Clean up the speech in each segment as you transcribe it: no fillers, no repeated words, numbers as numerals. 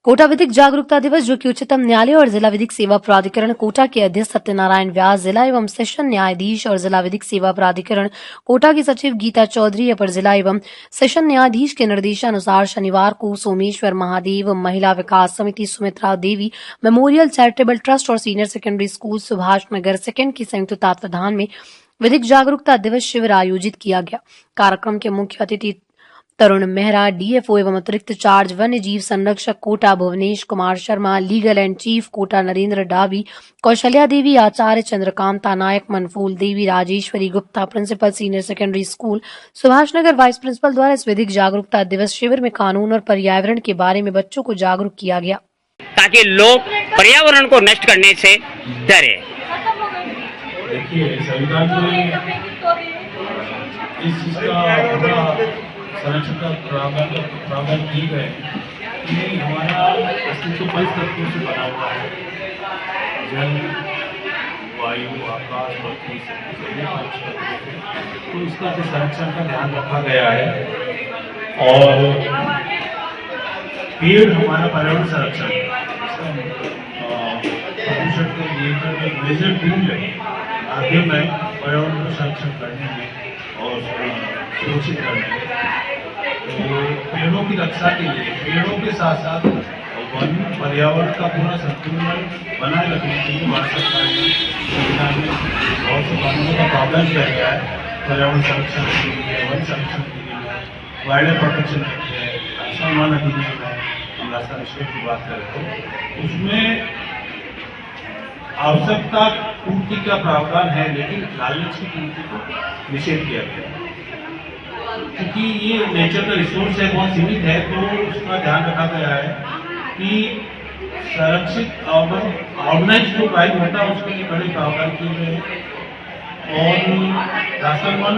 कोटा विधिक जागरूकता दिवस, जो कि उच्चतम न्यायालय और जिला विधिक सेवा प्राधिकरण कोटा के अध्यक्ष सत्यनारायण व्यास, जिला एवं सेशन न्यायाधीश और जिला विधिक सेवा प्राधिकरण कोटा की सचिव गीता चौधरी, अपर जिला एवं सेशन न्यायाधीश के निर्देशानुसार शनिवार को सोमेश्वर महादेव महिला विकास समिति सुमित्रा देवी मेमोरियल चैरिटेबल ट्रस्ट और senior secondary school Subhash Nagar second के संयुक्त तत्वाधान में विधिक जागरूकता दिवस शिविर आयोजित किया गया। कार्यक्रम के मुख्य अतिथि तरुण मेहरा, डीएफओ एवं अतिरिक्त चार्ज वन्य जीव संरक्षक Kota Bhuvnesh Kumar Sharma, legal and chief Kota Narendra Dabi, Kaushalya Devi, Acharya Chandrakanta Nayak, Manphool Devi, Rajeshwari Gupta, principal senior secondary school Subhashnagar vice principal द्वारा इस विधिक जागरूकता दिवस शिविर में कानून और पर्यावरण के बारे में बच्चों को जागरूक किया गया, ताकि लोग पर्यावरण को नष्ट करने से डरे। देखिए, संविधान में इस चीज का संरक्षण का प्रावधान की गए कि हमारा अस्तित्व 5 तत्वों से बना हुआ है। जल, वायु, आकाश, पृथ्वी, सभी 5 तत्व। तो इसका भी संरक्षण का ध्यान रखा गया है। और पेड़ हमारा पर्यावरण संरक्षण प्रदूषण के नियंत्रण में मेजर टूल है, माध्यम है पर्यावरण को संरक्षण करने में और सुरक्षित करने में। तो पेड़ों की रक्षा के लिए पेड़ों के साथ साथ वन पर्यावरण का पूरा संतुलन बनाए रखने के लिए भारत सरकार ने संविधान में बहुत से कानूनों का प्रावधान किया गया है। पर्यावरण संरक्षण के लिए, वन संरक्षण के लिए वाइल्ड लाइफ प्रोटेक्शन एक्ट है, आसाम वन अधिनियम है, हम राजस्थान स्टेट की बात करें तो उसमें आवश्यकता पूर्ति का प्रावधान है, लेकिन लालच की पूर्ति को निषेध किया गया है। क्योंकि ये नेचर का रिसोर्स है, बहुत सीमित है, तो उसका ध्यान रखा गया है कि संरक्षित ऑर्गेनाइज जो क्राइम होता है उसके लिए बड़े प्रावधान किए गए हैं। और राजस्थान वन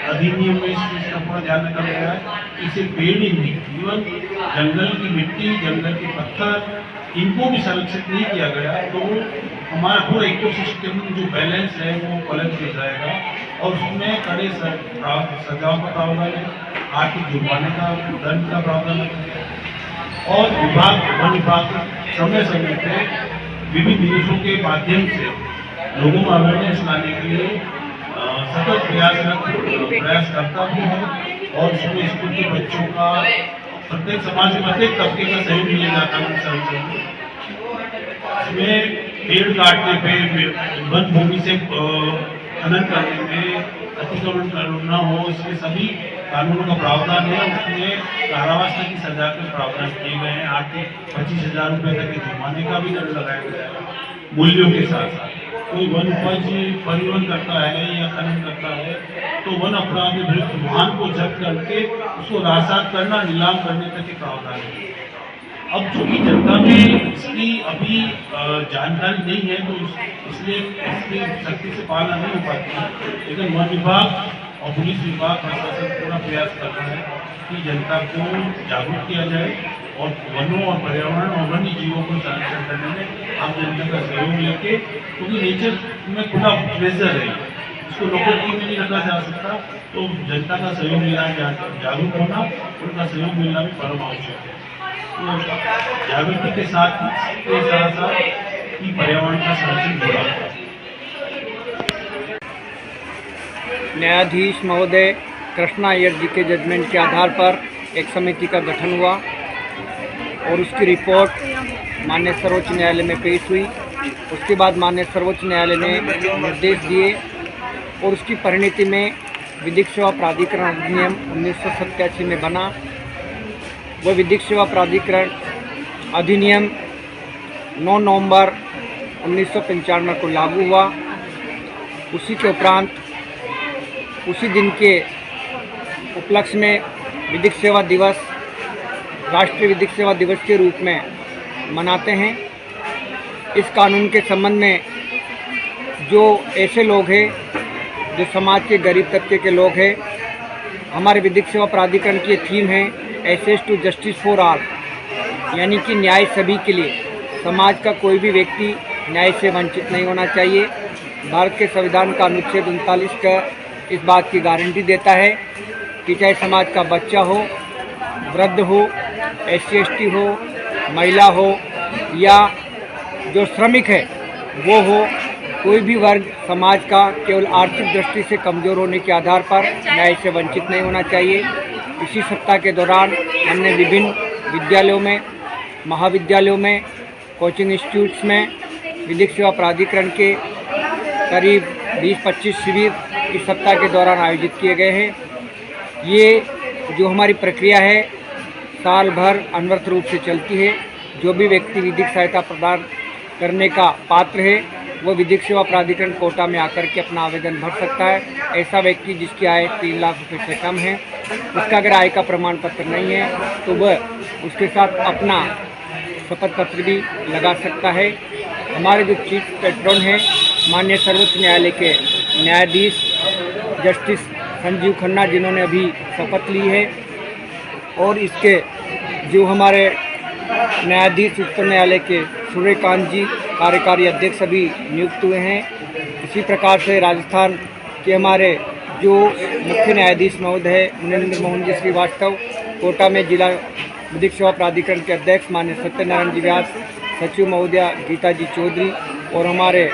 अधिनियम में इस चीज का पूरा ध्यान रखा गया है कि सिर्फ पेड़ ही नहीं, इवन जंगल की मिट्टी, जंगल के पत्थर, इनको भी संरक्षित नहीं किया गया तो हमारा पूरा इकोसिस्टम जो बैलेंस है वो कोलैप्स हो जाएगा। और उसमें कड़े सजाओं का प्रावधान है, आर्थिक जुर्माने का, दंड का प्रावधान है। और वन विभाग समय समय पे विभिन्न दिवसों के माध्यम से लोगों को अवेयरनेस लाने के लिए सतत प्रयास करता भी है। और उसमें स्कूल के बच्चों का, प्रत्येक समाज के प्रत्येक तबके का सहयोग लिया जाता है संरक्षण में। इसमें पेड़ काटने पे, वन भूमि से खनन करने में अतिक्रमण न हो, इसमें सभी कानूनों का प्रावधान है। उसमें कारावास तक की सजा के प्रावधान किए गए हैं। आर्थिक 25,000 रुपये तक के जुर्माने का भी दंड लगाया गया है मूल्यों के साथ साथ। कोई वन उपज परिवहन करता है या खनन करता है तो वन अपराध के विरुद्ध वाहन को जब्त करके उसको राजसात करना, नीलाम करने तक के प्रावधान है। अब चूंकि जनता में इसकी अभी जानकारी नहीं है तो इसलिए इसकी सख्ती से पालना नहीं हो पाती है। लेकिन वन विभाग और पुलिस विभाग प्रशासन पूरा प्रयास कर रहा है कि जनता को जागरूक किया जाए और वनों और पर्यावरण और वन्य जीवों को संरक्षण करने में आम जनता का सहयोग लेके, क्योंकि नेचर में खुला ट्रेजर है, इसको लोकल की में नहीं रखा जा सकता। तो जनता का सहयोग मिलना, जागरूक होना, उनका सहयोग मिलना भी परम आवश्यक है। तो जागृति के साथ ही पर्यावरण का संरक्षण जुड़ा है। न्यायाधीश महोदय कृष्णा अय्यर जी के जजमेंट के आधार पर एक समिति का गठन हुआ और उसकी रिपोर्ट माननीय सर्वोच्च न्यायालय में पेश हुई। उसके बाद माननीय सर्वोच्च न्यायालय ने निर्देश दिए और उसकी परिणति में विधिक सेवा प्राधिकरण अधिनियम 1987 में बना। वह विधिक सेवा प्राधिकरण अधिनियम 9 नवंबर 1995 को लागू हुआ। उसी के उपरांत उसी दिन के उपलक्ष्य में विधिक सेवा दिवस, राष्ट्रीय विधिक सेवा दिवस के रूप में मनाते हैं। इस कानून के संबंध में जो ऐसे लोग हैं जो समाज के गरीब तबके के लोग हैं, हमारे विधिक सेवा प्राधिकरण की थीम है access to justice for all, यानी कि न्याय सभी के लिए। समाज का कोई भी व्यक्ति न्याय से वंचित नहीं होना चाहिए। भारत के संविधान का अनुच्छेद 39 का इस बात की गारंटी देता है कि चाहे समाज का बच्चा हो, वृद्ध हो, SC ST हो, महिला हो या जो श्रमिक है वो हो, कोई भी वर्ग समाज का केवल आर्थिक दृष्टि से कमज़ोर होने के आधार पर न्याय से वंचित नहीं होना चाहिए। इसी सप्ताह के दौरान हमने विभिन्न विद्यालयों में, महाविद्यालयों में, कोचिंग इंस्टीट्यूट्स में विधिक सेवा प्राधिकरण के करीब 20-25 शिविर इस सप्ताह के दौरान आयोजित किए गए हैं। ये जो हमारी प्रक्रिया है साल भर अनवरत रूप से चलती है। जो भी व्यक्ति विधिक सहायता प्रदान करने का पात्र है वो विधिक सेवा प्राधिकरण कोटा में आकर के अपना आवेदन भर सकता है। ऐसा व्यक्ति जिसकी आय 3 लाख रुपये से कम है, उसका अगर आय का प्रमाण पत्र नहीं है तो वह उसके साथ अपना शपथ पत्र भी लगा सकता है। हमारे जो चीफ पेट्रोन हैं माननीय सर्वोच्च न्यायालय के न्यायाधीश जस्टिस संजीव खन्ना, जिन्होंने अभी शपथ ली है, और इसके जो हमारे न्यायाधीश उच्च न्यायालय के सूर्यकांत जी कार्यकारी अध्यक्ष अभी नियुक्त हुए हैं। इसी प्रकार से राजस्थान के हमारे जो मुख्य न्यायाधीश महोदय है मुनीन्द्र मोहन जी श्रीवास्तव, कोटा में जिला विधिक सेवा प्राधिकरण के अध्यक्ष माननीय सत्यनारायण जी व्यास, सचिव महोदया गीता जी चौधरी, और हमारे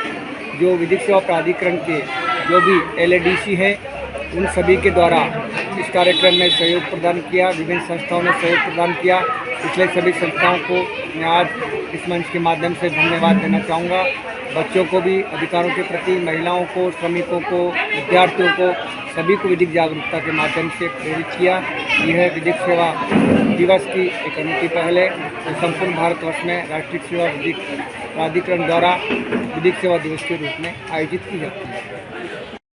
जो विधिक सेवा प्राधिकरण के जो भी LADC है उन सभी के द्वारा इस कार्यक्रम में सहयोग प्रदान किया। विभिन्न संस्थाओं ने सहयोग प्रदान किया, इसलिए सभी संस्थाओं को मैं आज इस मंच के माध्यम से धन्यवाद देना चाहूँगा। बच्चों को भी अधिकारों के प्रति, महिलाओं को, श्रमिकों को, विद्यार्थियों को, सभी को विधिक जागरूकता के माध्यम से प्रेरित किया। यह विधिक सेवा दिवस की एक अनूठी पहल है जो संपूर्ण भारतवर्ष में राष्ट्रीय सेवा विधिक प्राधिकरण द्वारा विधिक सेवा दिवस के रूप में आयोजित की जाती है।